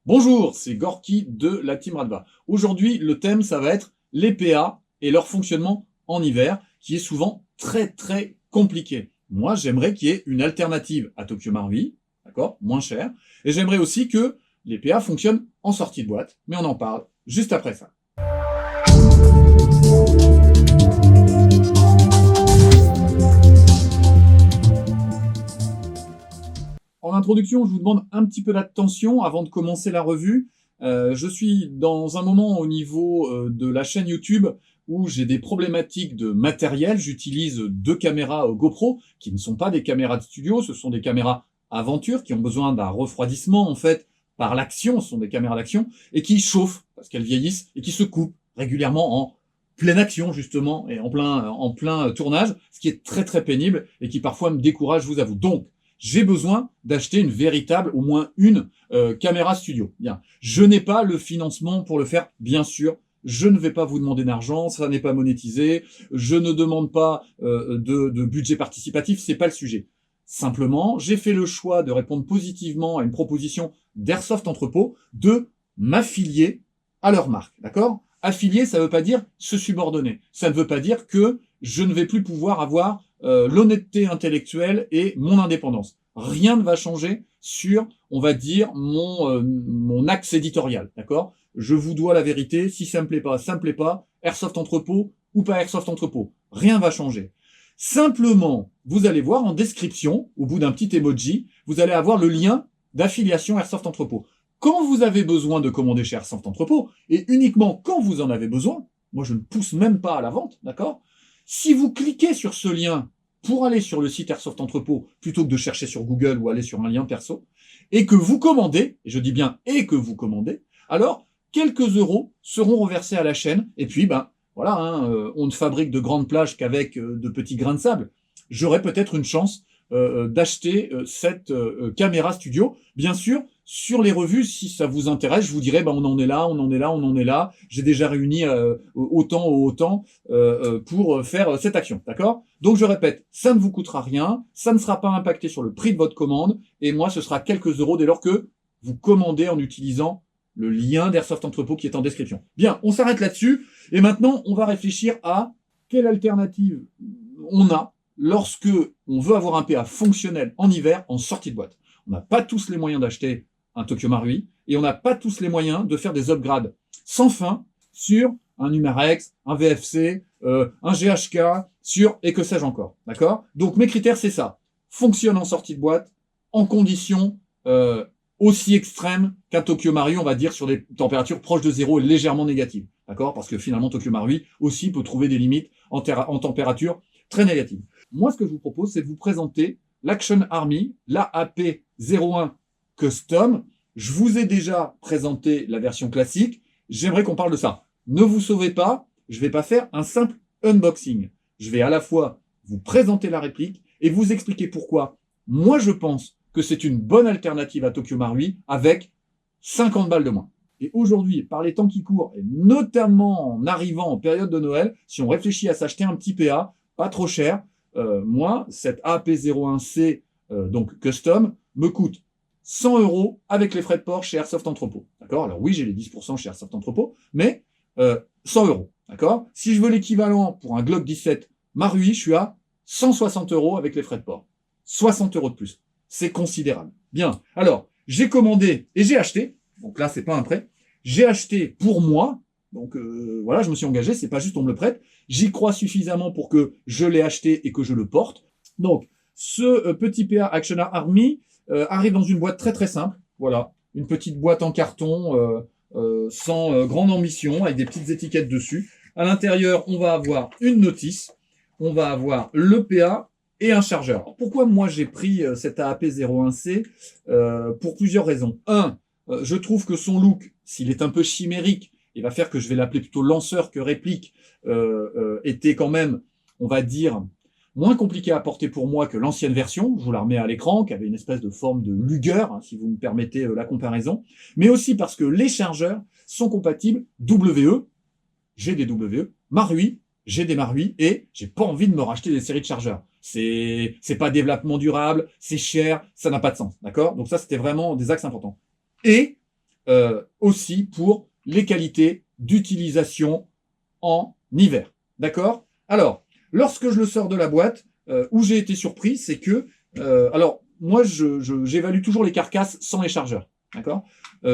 Bonjour, c'est Gorky de la Team Radva. Aujourd'hui, le thème, ça va être les PA et leur fonctionnement en hiver, qui est souvent très compliqué. Moi, j'aimerais qu'il y ait une alternative à Tokyo Marui, d'accord, moins cher, et j'aimerais aussi que les PA fonctionnent en sortie de boîte, mais on en parle juste après ça. En introduction, je vous demande un petit peu d'attention avant de commencer la revue. Je suis dans un moment au niveau de la chaîne YouTube où j'ai des problématiques de matériel. J'utilise 2 caméras GoPro qui ne sont pas des caméras de studio, ce sont des caméras aventure qui ont besoin d'un refroidissement en fait par l'action, ce sont des caméras d'action, et qui chauffent parce qu'elles vieillissent et qui se coupent régulièrement en pleine action justement et en plein tournage, ce qui est très pénible et qui parfois me décourage, je vous avoue. Donc, j'ai besoin d'acheter une véritable, au moins une caméra studio. Bien, je n'ai pas le financement pour le faire, bien sûr. Je ne vais pas vous demander d'argent, ça n'est pas monétisé. Je ne demande pas de budget participatif, c'est pas le sujet. Simplement, j'ai fait le choix de répondre positivement à une proposition d'Airsoft Entrepôt de m'affilier à leur marque, d'accord ? Affilier, ça ne veut pas dire se subordonner. Ça ne veut pas dire que je ne vais plus pouvoir avoir l'honnêteté intellectuelle et mon indépendance. Rien ne va changer sur, on va dire, mon axe éditorial, d'accord ? Je vous dois la vérité, si ça me plaît pas, ça me plaît pas, Airsoft Entrepôt ou pas Airsoft Entrepôt, rien va changer. Simplement, vous allez voir en description, au bout d'un petit emoji, vous allez avoir le lien d'affiliation Airsoft Entrepôt. Quand vous avez besoin de commander chez Airsoft Entrepôt, et uniquement quand vous en avez besoin, moi je ne pousse même pas à la vente, d'accord ? Si vous cliquez sur ce lien pour aller sur le site Airsoft Entrepôt, plutôt que de chercher sur Google ou aller sur un lien perso, et que vous commandez, et je dis bien et que vous commandez, alors quelques euros seront reversés à la chaîne, et puis voilà, on ne fabrique de grandes plages qu'avec de petits grains de sable. J'aurai peut-être une chance d'acheter cette caméra studio. Bien sûr, sur les revues, si ça vous intéresse, je vous dirai, on en est là, on en est là, on en est là. J'ai déjà réuni autant pour faire cette action, d'accord ? Donc je répète, ça ne vous coûtera rien, ça ne sera pas impacté sur le prix de votre commande, et moi ce sera quelques euros dès lors que vous commandez en utilisant le lien d'Airsoft Entrepôt qui est en description. Bien, on s'arrête là-dessus, et maintenant on va réfléchir à quelle alternative on a lorsque on veut avoir un PA fonctionnel en hiver en sortie de boîte. On n'a pas tous les moyens d'acheter un Tokyo Marui, et on n'a pas tous les moyens de faire des upgrades sans fin sur un Numarex, un VFC, un GHK, et que sais-je encore. D'accord ? Donc mes critères, c'est ça. Fonctionne en sortie de boîte, en conditions aussi extrêmes qu'un Tokyo Marui, on va dire, sur des températures proches de zéro et légèrement négatives. D'accord ? Parce que finalement, Tokyo Marui aussi peut trouver des limites en température très négatives. Moi, ce que je vous propose, c'est de vous présenter l'Action Army, l'AAP01 Custom. Je vous ai déjà présenté la version classique. J'aimerais qu'on parle de ça. Ne vous sauvez pas, je ne vais pas faire un simple unboxing. Je vais à la fois vous présenter la réplique et vous expliquer pourquoi moi je pense que c'est une bonne alternative à Tokyo Marui avec 50 balles de moins. Et aujourd'hui, par les temps qui courent, et notamment en arrivant en période de Noël, si on réfléchit à s'acheter un petit PA, pas trop cher, moi, cette AP01C donc custom me coûte 100 € avec les frais de port chez Airsoft Entrepôt. D'accord ? Alors oui, j'ai les 10% chez Airsoft Entrepôt, mais 100 €. D'accord ? Si je veux l'équivalent pour un Glock 17 Marui, je suis à 160 € avec les frais de port. 60 € de plus. C'est considérable. Bien. Alors, j'ai commandé et j'ai acheté. Donc là, c'est pas un prêt. J'ai acheté pour moi. Donc voilà, je me suis engagé. C'est pas juste on me le prête. J'y crois suffisamment pour que je l'ai acheté et que je le porte. Donc, ce petit PA Action Army arrive dans une boîte très simple. Voilà, une petite boîte en carton sans grande ambition, avec des petites étiquettes dessus. À l'intérieur, on va avoir une notice, on va avoir le PA et un chargeur. Alors, pourquoi moi j'ai pris cette AAP01C pour plusieurs raisons. Un, je trouve que son look, s'il est un peu chimérique, il va faire que je vais l'appeler plutôt lanceur que réplique, était quand même, on va dire, moins compliqué à porter pour moi que l'ancienne version, je vous la remets à l'écran, qui avait une espèce de forme de Luger, si vous me permettez la comparaison, mais aussi parce que les chargeurs sont compatibles WE, j'ai des WE, Marui, j'ai des Marui, et j'ai pas envie de me racheter des séries de chargeurs. C'est pas développement durable, c'est cher, ça n'a pas de sens, d'accord ? Donc ça, c'était vraiment des axes importants. Et aussi pour les qualités d'utilisation en hiver. D'accord? Alors, lorsque je le sors de la boîte, où j'ai été surpris, c'est que, alors, moi, j'évalue toujours les carcasses sans les chargeurs. D'accord?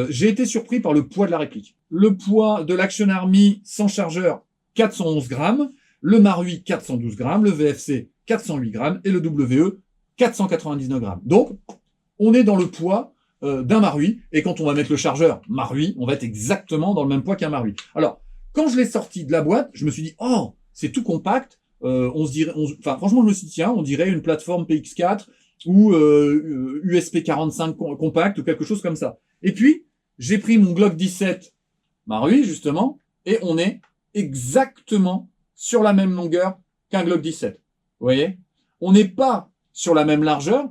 J'ai été surpris par le poids de la réplique. Le poids de l'Action Army sans chargeur, 411 grammes, le Marui, 412 grammes, le VFC, 408 grammes, et le WE, 499 grammes. Donc, on est dans le poids d'un Marui, et quand on va mettre le chargeur Marui, on va être exactement dans le même poids qu'un Marui. Alors, quand je l'ai sorti de la boîte, je me suis dit, oh, c'est tout compact, enfin, franchement, je me suis dit, tiens, on dirait une plateforme PX4 ou USP 45 compact ou quelque chose comme ça. Et puis, j'ai pris mon Glock 17 Marui, justement, et on est exactement sur la même longueur qu'un Glock 17. Vous voyez? On n'est pas sur la même largeur,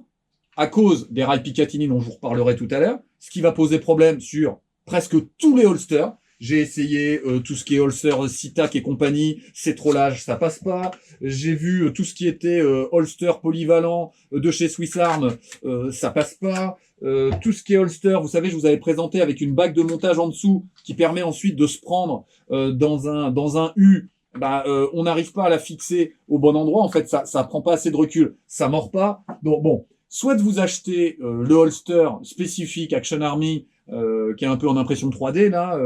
à cause des rails Picatinny dont je vous reparlerai tout à l'heure, ce qui va poser problème sur presque tous les holsters. J'ai essayé tout ce qui est holster SITAC et compagnie, c'est trop large, ça passe pas. J'ai vu tout ce qui était holster polyvalent de chez Swiss Arm, ça passe pas. Tout ce qui est holster, vous savez, je vous avais présenté avec une bague de montage en dessous qui permet ensuite de se prendre dans un U. On n'arrive pas à la fixer au bon endroit. En fait, ça prend pas assez de recul, ça mord pas. Donc bon, soit vous achetez le holster spécifique Action Army, qui est un peu en impression 3D là.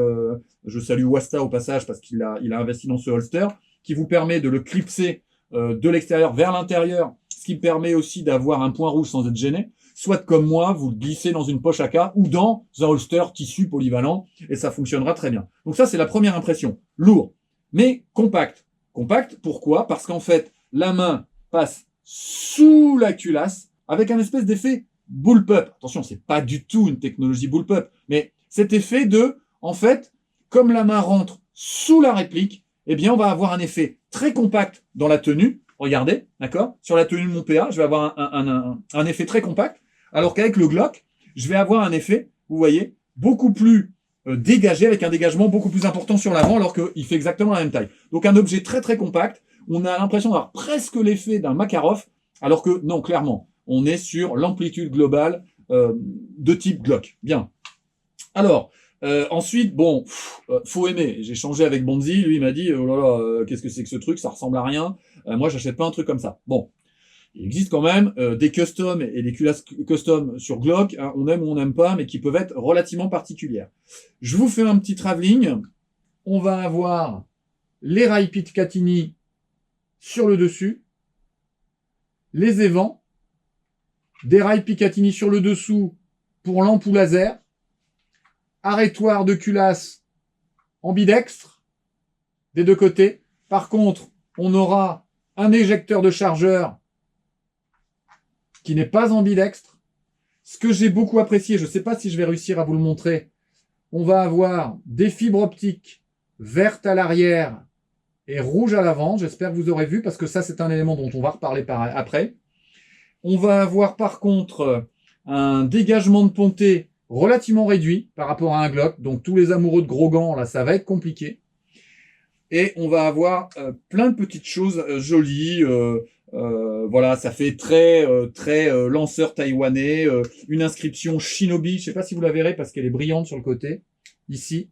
Je salue Wasta au passage parce qu'il a investi dans ce holster qui vous permet de le clipser de l'extérieur vers l'intérieur, ce qui permet aussi d'avoir un point rouge sans être gêné. Soit comme moi, vous le glissez dans une poche AK ou dans un holster tissu polyvalent et ça fonctionnera très bien. Donc ça, c'est la première impression. Lourd, mais compact. Compact, pourquoi? Parce qu'en fait, la main passe sous la culasse avec un espèce d'effet bullpup. Attention, c'est pas du tout une technologie bullpup, mais cet effet de, en fait, comme la main rentre sous la réplique, eh bien, on va avoir un effet très compact dans la tenue. Regardez, d'accord? Sur la tenue de mon PA, je vais avoir un effet très compact, alors qu'avec le Glock, je vais avoir un effet, vous voyez, beaucoup plus dégagé, avec un dégagement beaucoup plus important sur l'avant, alors qu'il fait exactement la même taille. Donc, un objet très très compact. On a l'impression d'avoir presque l'effet d'un Makarov, alors que non, clairement, on est sur l'amplitude globale de type Glock. Bien. Alors, ensuite, bon, faut aimer. J'ai changé avec Bonzi, lui il m'a dit, oh là là, qu'est-ce que c'est que ce truc, ça ressemble à rien. Moi, j'achète pas un truc comme ça. Bon, il existe quand même des customs et des culasses custom sur Glock, hein, on aime ou on n'aime pas, mais qui peuvent être relativement particulières. Je vous fais un petit travelling. On va avoir les rails Picatinny sur le dessus, les évents, des rails Picatinny sur le dessous pour l'ampoule laser, arrêtoir de culasse ambidextre des deux côtés. Par contre, on aura un éjecteur de chargeur qui n'est pas ambidextre. Ce que j'ai beaucoup apprécié, je ne sais pas si je vais réussir à vous le montrer, on va avoir des fibres optiques vertes à l'arrière et rouges à l'avant. J'espère que vous aurez vu, parce que ça, c'est un élément dont on va reparler après. On va avoir par contre un dégagement de ponté relativement réduit par rapport à un Glock. Donc tous les amoureux de gros gants, là, ça va être compliqué. Et on va avoir plein de petites choses jolies. Voilà, ça fait très lanceur taïwanais. Une inscription Shinobi, je sais pas si vous la verrez parce qu'elle est brillante sur le côté. Ici,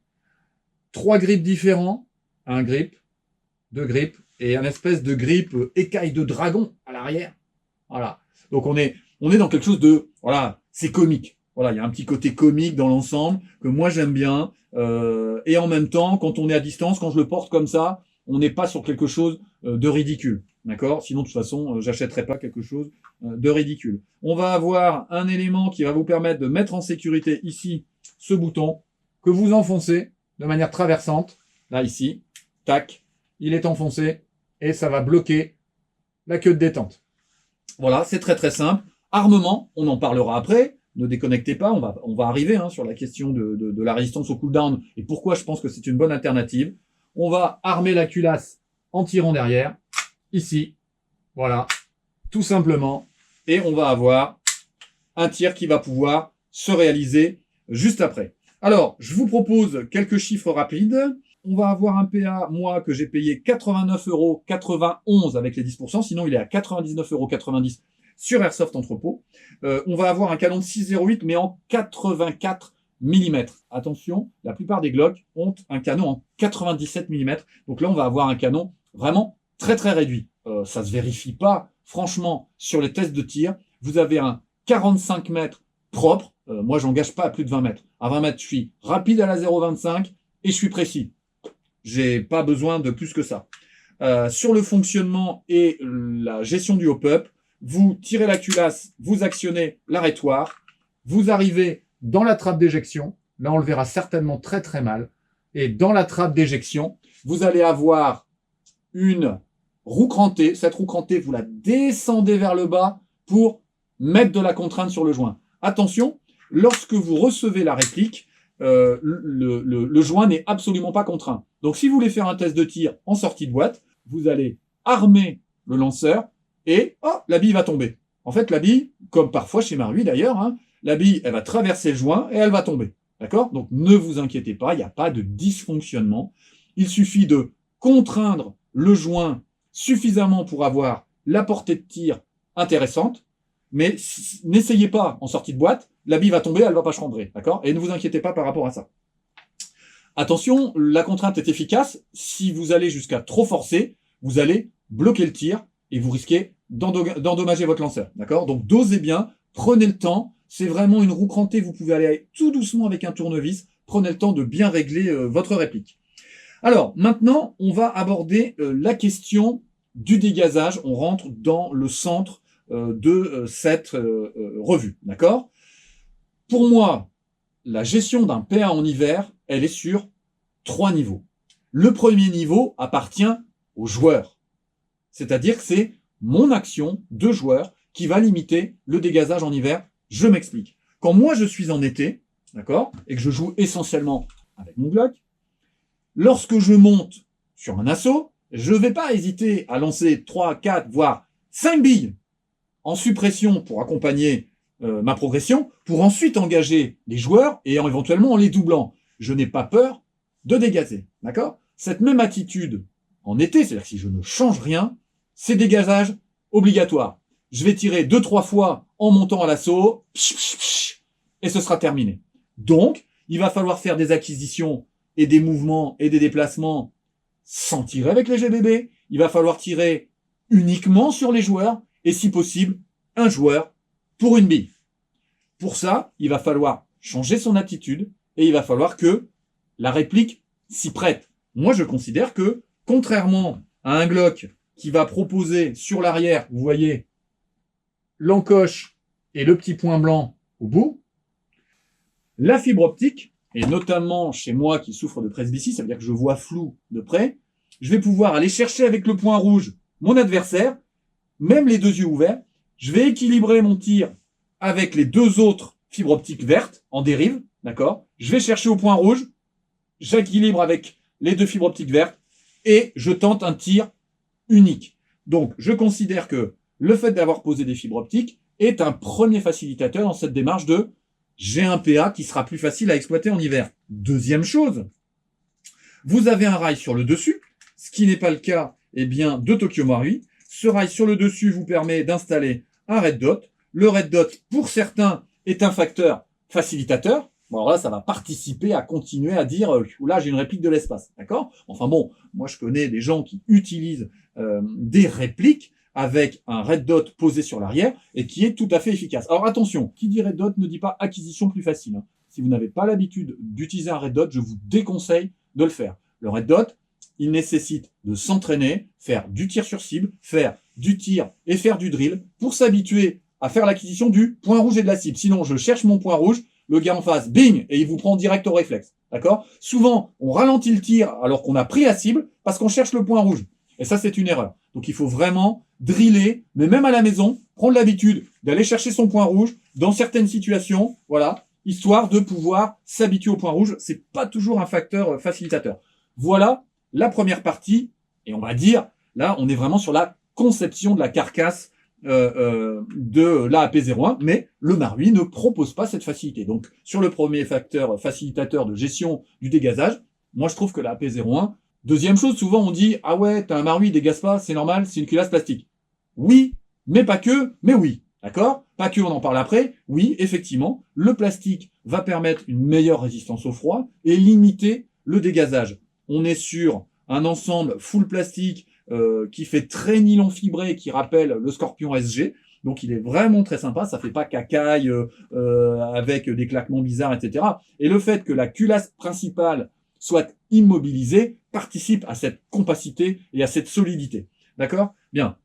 3 grips différents. Un grip, 2 grips et un espèce de grip écaille de dragon à l'arrière. Voilà. Donc on est dans quelque chose de, voilà, c'est comique. Voilà, il y a un petit côté comique dans l'ensemble que moi j'aime bien. Et en même temps, quand on est à distance, quand je le porte comme ça, on n'est pas sur quelque chose de ridicule. D'accord? Sinon, de toute façon, j'achèterai pas quelque chose de ridicule. On va avoir un élément qui va vous permettre de mettre en sécurité ici ce bouton que vous enfoncez de manière traversante. Là, ici, tac, il est enfoncé et ça va bloquer la queue de détente. Voilà, c'est très très simple. Armement, on en parlera après. Ne déconnectez pas, on va arriver sur la question de la résistance au cooldown et pourquoi je pense que c'est une bonne alternative. On va armer la culasse en tirant derrière, ici, voilà, tout simplement. Et on va avoir un tir qui va pouvoir se réaliser juste après. Alors, je vous propose quelques chiffres rapides. On va avoir un PA, moi, que j'ai payé 89,91 € avec les 10%, sinon il est à 99,90 € sur Airsoft Entrepôt. On va avoir un canon de 6,08 mais en 84 mm. Attention, la plupart des Glock ont un canon en 97 mm. Donc là, on va avoir un canon vraiment très très réduit. Ça se vérifie pas, franchement, sur les tests de tir. Vous avez un 45 mètres propre. Moi, j'engage pas à plus de 20 mètres. À 20 mètres, je suis rapide à la 0,25 et je suis précis. J'ai pas besoin de plus que ça. Sur le fonctionnement et la gestion du hop-up, vous tirez la culasse, vous actionnez l'arrêtoir, vous arrivez dans la trappe d'éjection. Là, on le verra certainement très très mal. Et dans la trappe d'éjection, vous allez avoir une roue crantée. Cette roue crantée, vous la descendez vers le bas pour mettre de la contrainte sur le joint. Attention, lorsque vous recevez la réplique, le joint n'est absolument pas contraint. Donc, si vous voulez faire un test de tir en sortie de boîte, vous allez armer le lanceur et la bille va tomber. En fait, la bille, comme parfois chez Marui d'ailleurs, la bille, elle va traverser le joint et elle va tomber. D'accord? Donc, ne vous inquiétez pas, il n'y a pas de dysfonctionnement. Il suffit de contraindre le joint suffisamment pour avoir la portée de tir intéressante, mais n'essayez pas en sortie de boîte, la bille va tomber, elle va pas chambrer, d'accord? Et ne vous inquiétez pas par rapport à ça. Attention, la contrainte est efficace. Si vous allez jusqu'à trop forcer, vous allez bloquer le tir et vous risquez d'endommager votre lanceur, d'accord? Donc dosez bien, prenez le temps. C'est vraiment une roue crantée, vous pouvez aller tout doucement avec un tournevis. Prenez le temps de bien régler votre réplique. Alors, maintenant, on va aborder la question du dégazage. On rentre dans le centre de cette revue, d'accord? Pour moi, la gestion d'un PA en hiver, elle est sur 3 niveaux. Le premier niveau appartient au joueur. C'est-à-dire que c'est mon action de joueur qui va limiter le dégazage en hiver. Je m'explique. Quand moi je suis en été, d'accord, et que je joue essentiellement avec mon Glock, lorsque je monte sur un assaut, je ne vais pas hésiter à lancer 3, 4, voire 5 billes en suppression pour accompagner ma progression, pour ensuite engager les joueurs et éventuellement en les doublant. Je n'ai pas peur de dégazer, d'accord? Cette même attitude en été, c'est-à-dire que si je ne change rien, c'est dégazage obligatoire. Je vais tirer 2-3 fois en montant à l'assaut, et ce sera terminé. Donc, il va falloir faire des acquisitions et des mouvements et des déplacements sans tirer avec les GBB. Il va falloir tirer uniquement sur les joueurs et si possible, un joueur pour une bille. Pour ça, il va falloir changer son attitude et il va falloir que la réplique s'y prête. Moi, je considère que, contrairement à un Glock qui va proposer sur l'arrière, vous voyez, l'encoche et le petit point blanc au bout, la fibre optique, et notamment chez moi qui souffre de presbytie, ça veut dire que je vois flou de près, je vais pouvoir aller chercher avec le point rouge mon adversaire, même les deux yeux ouverts, je vais équilibrer mon tir avec les deux autres fibres optiques vertes en dérive, d'accord? Je vais chercher au point rouge, j'équilibre avec les deux fibres optiques vertes et je tente un tir unique. Donc, je considère que le fait d'avoir posé des fibres optiques est un premier facilitateur dans cette démarche de j'ai un PA qui sera plus facile à exploiter en hiver. Deuxième chose, vous avez un rail sur le dessus, ce qui n'est pas le cas de Tokyo Marui. Ce rail sur le dessus vous permet d'installer un red dot. Le red dot, pour certains, est un facteur facilitateur. Bon, alors là, ça va participer à continuer à dire là, j'ai une réplique de l'espace, d'accord? Enfin bon, moi je connais des gens qui utilisent des répliques avec un red dot posé sur l'arrière et qui est tout à fait efficace. Alors attention, qui dit red dot ne dit pas acquisition plus facile. Si vous n'avez pas l'habitude d'utiliser un red dot, je vous déconseille de le faire. Le red dot, il nécessite de s'entraîner, faire du tir sur cible, faire du tir et faire du drill pour s'habituer à faire l'acquisition du point rouge et de la cible. Sinon, je cherche mon point rouge, le gars en face, bing, et il vous prend direct au réflexe. D'accord? Souvent, on ralentit le tir alors qu'on a pris la cible parce qu'on cherche le point rouge. Et ça, c'est une erreur. Donc, il faut vraiment driller, mais même à la maison, prendre l'habitude d'aller chercher son point rouge dans certaines situations, voilà, histoire de pouvoir s'habituer au point rouge. C'est pas toujours un facteur facilitateur. Voilà la première partie, et on va dire, là, on est vraiment sur la conception de la carcasse de l'AAP01, mais le Marui ne propose pas cette facilité. Donc, sur le premier facteur facilitateur de gestion du dégazage, moi, je trouve que l'AAP01, deuxième chose, souvent on dit, ah ouais, t'as un Marui, il dégaze pas, c'est normal, c'est une culasse plastique. Oui, mais pas que, mais oui. D'accord? Pas que, on en parle après. Oui, effectivement, le plastique va permettre une meilleure résistance au froid et limiter le dégazage. On est sur un ensemble full plastique qui fait très nylon fibré, qui rappelle le Scorpion SG. Donc il est vraiment très sympa, ça fait pas cacaille avec des claquements bizarres, etc. Et le fait que la culasse principale soit immobilisée participe à cette compacité et à cette solidité. D'accord? Bien.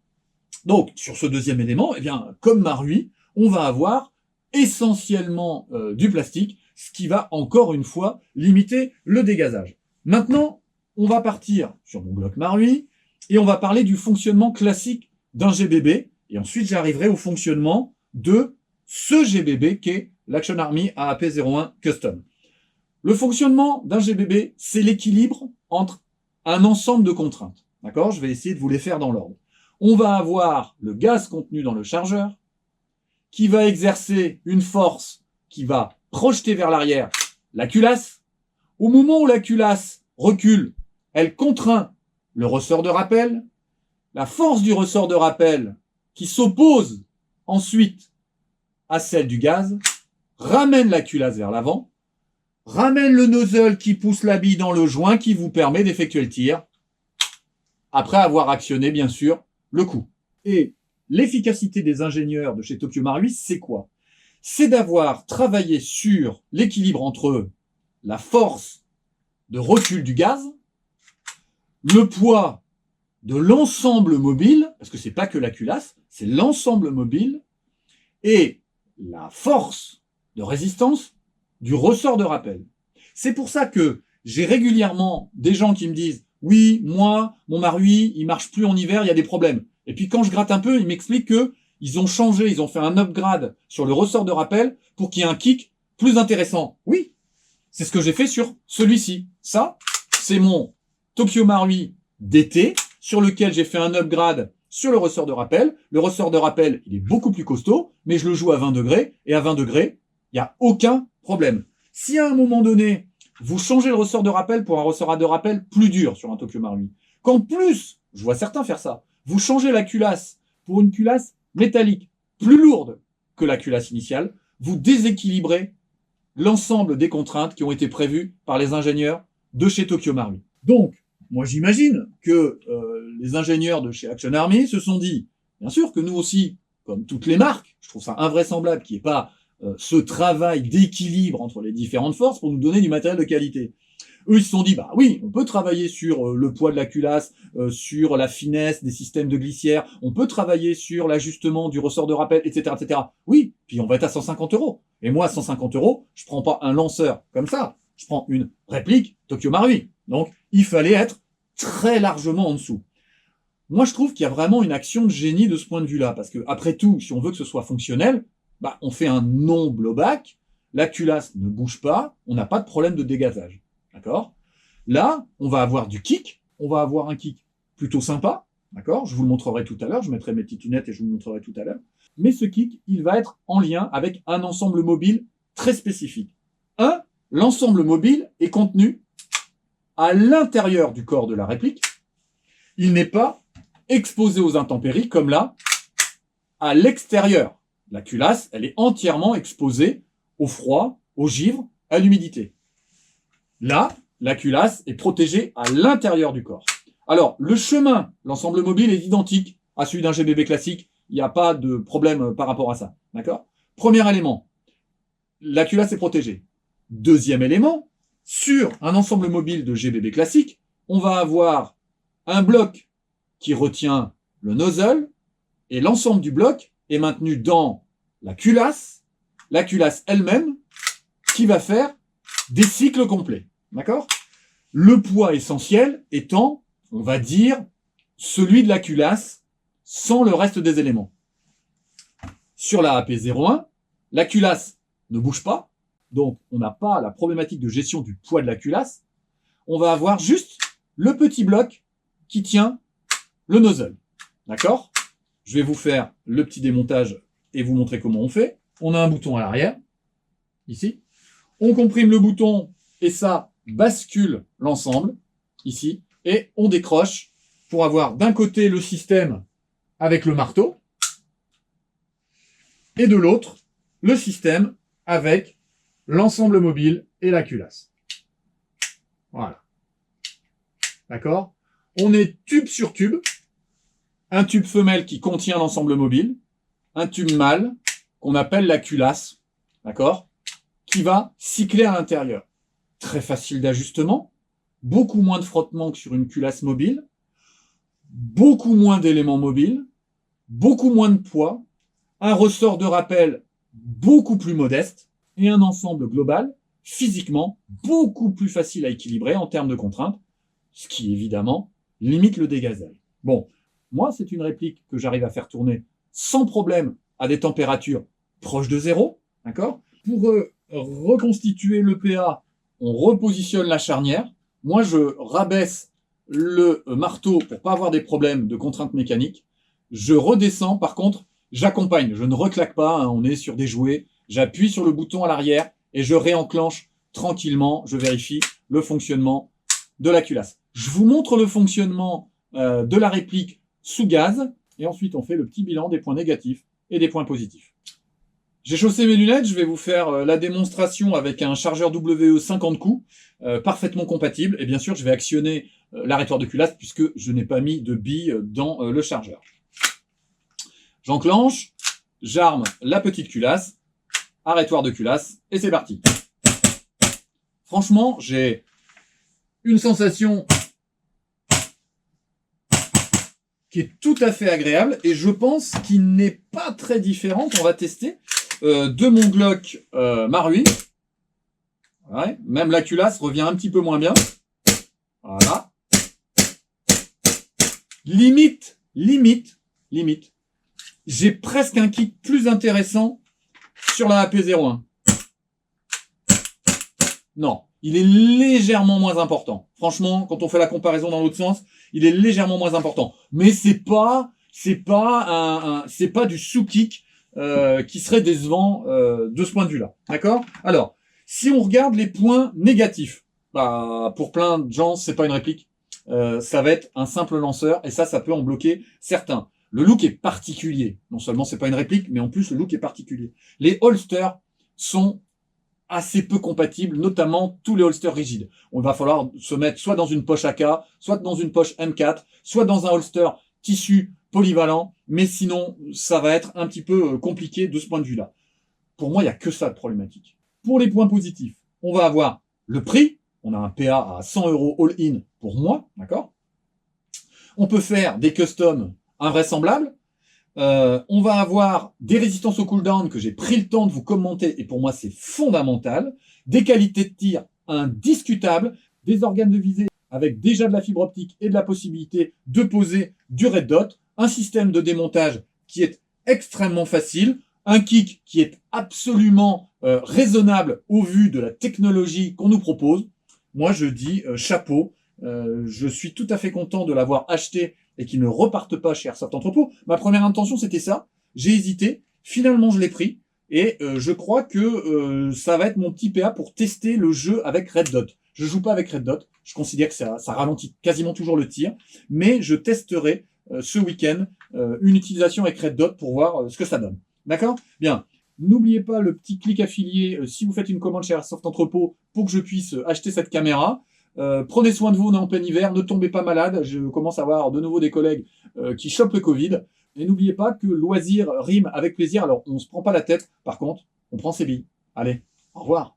Donc, sur ce deuxième élément, eh bien, comme Marui, on va avoir essentiellement du plastique, ce qui va encore une fois limiter le dégazage. Maintenant, on va partir sur mon bloc Marui et on va parler du fonctionnement classique d'un GBB. Et ensuite, j'arriverai au fonctionnement de ce GBB qui est l'Action Army AAP01 Custom. Le fonctionnement d'un GBB, c'est l'équilibre entre un ensemble de contraintes. D'accord? Je vais essayer de vous les faire dans l'ordre. On va avoir le gaz contenu dans le chargeur qui va exercer une force qui va projeter vers l'arrière la culasse. Au moment où la culasse recule, elle contraint le ressort de rappel. La force du ressort de rappel qui s'oppose ensuite à celle du gaz ramène la culasse vers l'avant, ramène le nozzle qui pousse la bille dans le joint qui vous permet d'effectuer le tir après avoir actionné, bien sûr, le coup. Et l'efficacité des ingénieurs de chez Tokyo Marui, c'est quoi? C'est d'avoir travaillé sur l'équilibre entre la force de recul du gaz, le poids de l'ensemble mobile, parce que c'est pas que la culasse, c'est l'ensemble mobile, et la force de résistance du ressort de rappel. C'est pour ça que j'ai régulièrement des gens qui me disent « Oui, moi, mon Marui, il marche plus en hiver, il y a des problèmes. » Et puis quand je gratte un peu, ils m'expliquent que ils ont changé, ils ont fait un upgrade sur le ressort de rappel pour qu'il y ait un kick plus intéressant. Oui, c'est ce que j'ai fait sur celui-ci. Ça, c'est mon Tokyo Marui d'été, sur lequel j'ai fait un upgrade sur le ressort de rappel. Le ressort de rappel, il est beaucoup plus costaud, mais je le joue à 20 degrés, et à 20 degrés, il n'y a aucun problème. Si à un moment donné, vous changez le ressort de rappel pour un ressort de rappel plus dur sur un Tokyo Marui, qu'en plus, je vois certains faire ça, vous changez la culasse pour une culasse métallique plus lourde que la culasse initiale, vous déséquilibrez l'ensemble des contraintes qui ont été prévues par les ingénieurs de chez Tokyo Marui. Donc, moi j'imagine que les ingénieurs de chez Action Army se sont dit, bien sûr que nous aussi, comme toutes les marques, je trouve ça invraisemblable qu'il n'y ait pas ce travail d'équilibre entre les différentes forces pour nous donner du matériel de qualité. Eux, ils se sont dit, bah oui, on peut travailler sur le poids de la culasse, sur la finesse des systèmes de glissière, on peut travailler sur l'ajustement du ressort de rappel, etc., etc. Oui, puis on va être à 150 €. Et moi, à 150 €, je prends pas un lanceur comme ça, je prends une réplique Tokyo Marui. Donc, il fallait être très largement en dessous. Moi, je trouve qu'il y a vraiment une action de génie de ce point de vue-là, parce que après tout, si on veut que ce soit fonctionnel, bah, on fait un non-blowback, la culasse ne bouge pas, on n'a pas de problème de dégazage. D'accord? Là, on va avoir du kick, on va avoir un kick plutôt sympa, d'accord? Je vous le montrerai tout à l'heure, je mettrai mes petites lunettes et je vous le montrerai tout à l'heure. Mais ce kick, il va être en lien avec un ensemble mobile très spécifique. L'ensemble mobile est contenu à l'intérieur du corps de la réplique. Il n'est pas exposé aux intempéries comme là, à l'extérieur. La culasse, elle est entièrement exposée au froid, au givre, à l'humidité. Là, la culasse est protégée à l'intérieur du corps. Alors, le chemin, l'ensemble mobile est identique à celui d'un GBB classique. Il n'y a pas de problème par rapport à ça. D'accord? Premier élément, la culasse est protégée. Deuxième élément, sur un ensemble mobile de GBB classique, on va avoir un bloc qui retient le nozzle et l'ensemble du bloc est maintenu dans la culasse elle-même qui va faire des cycles complets. D'accord? Le poids essentiel étant, on va dire, celui de la culasse sans le reste des éléments. Sur la AP01, la culasse ne bouge pas, donc on n'a pas la problématique de gestion du poids de la culasse. On va avoir juste le petit bloc qui tient le nozzle. D'accord? Je vais vous faire le petit démontage et vous montrer comment on fait. On a un bouton à l'arrière, ici. On comprime le bouton et ça bascule l'ensemble, ici. Et on décroche pour avoir d'un côté le système avec le marteau et de l'autre, le système avec l'ensemble mobile et la culasse. Voilà. D'accord? On est tube sur tube. Un tube femelle qui contient l'ensemble mobile. Un tube mâle qu'on appelle la culasse. D'accord? Qui va cycler à l'intérieur. Très facile d'ajustement. Beaucoup moins de frottement que sur une culasse mobile. Beaucoup moins d'éléments mobiles. Beaucoup moins de poids. Un ressort de rappel beaucoup plus modeste. Et un ensemble global, physiquement, beaucoup plus facile à équilibrer en termes de contraintes. Ce qui, évidemment, limite le dégazage. Bon, moi, c'est une réplique que j'arrive à faire tourner sans problème à des températures proches de zéro, d'accord? Pour reconstituer le PA, on repositionne la charnière. Moi, je rabaisse le marteau pour pas avoir des problèmes de contraintes mécaniques. Je redescends, par contre, j'accompagne. Je ne reclaque pas, hein, on est sur des jouets. J'appuie sur le bouton à l'arrière et je réenclenche tranquillement. Je vérifie le fonctionnement de la culasse. Je vous montre le fonctionnement de la réplique sous gaz et ensuite on fait le petit bilan des points négatifs et des points positifs. J'ai chaussé mes lunettes, je vais vous faire la démonstration avec un chargeur WE 50 coups, parfaitement compatible. Et bien sûr, je vais actionner l'arrêtoir de culasse puisque je n'ai pas mis de bille dans le chargeur. J'enclenche, j'arme la petite culasse, arrêtoir de culasse, et c'est parti. Franchement, j'ai une sensation qui est tout à fait agréable et je pense qu'il n'est pas très différente, on va tester, de mon Glock Marui. Ouais, même la culasse revient un petit peu moins bien. Voilà. Limite. J'ai presque un kick plus intéressant sur la AP01. Non, il est légèrement moins important. Franchement, quand on fait la comparaison dans l'autre sens, il est légèrement moins important. Mais c'est pas du sous-kick qui serait décevant de ce point de vue-là. D'accord? Alors, si on regarde les points négatifs, bah pour plein de gens, c'est pas une réplique. Ça va être un simple lanceur et ça peut en bloquer certains. Le look est particulier. Non seulement c'est pas une réplique, mais en plus le look est particulier. Les holsters sont assez peu compatibles, notamment tous les holsters rigides. On va falloir se mettre soit dans une poche AK, soit dans une poche M4, soit dans un holster tissu polyvalent, mais sinon ça va être un petit peu compliqué de ce point de vue-là. Pour moi, il n'y a que ça de problématique. Pour les points positifs, on va avoir le prix. On a un PA à 100 € all-in pour moi, d'accord? On peut faire des customs invraisemblables. On va avoir des résistances au cooldown que j'ai pris le temps de vous commenter et pour moi c'est fondamental. Des qualités de tir indiscutables, des organes de visée avec déjà de la fibre optique et de la possibilité de poser du red dot, un système de démontage qui est extrêmement facile, un kick qui est absolument raisonnable au vu de la technologie qu'on nous propose. Moi je dis chapeau, je suis tout à fait content de l'avoir acheté et qu'il ne reparte pas chez Airsoft Entrepôt. Ma première intention, c'était ça. J'ai hésité. Finalement, je l'ai pris. Et je crois que ça va être mon petit PA pour tester le jeu avec Red Dot. Je joue pas avec Red Dot. Je considère que ça ralentit quasiment toujours le tir. Mais je testerai ce week-end une utilisation avec Red Dot pour voir ce que ça donne. D'accord? Bien. N'oubliez pas le petit clic affilié si vous faites une commande chez Airsoft Entrepôt pour que je puisse acheter cette caméra. Prenez soin de vous, on est en plein hiver, ne tombez pas malade. Je commence à avoir de nouveau des collègues qui chopent le Covid. Et n'oubliez pas que loisir rime avec plaisir. Alors, on se prend pas la tête. Par contre, on prend ses billes. Allez, au revoir.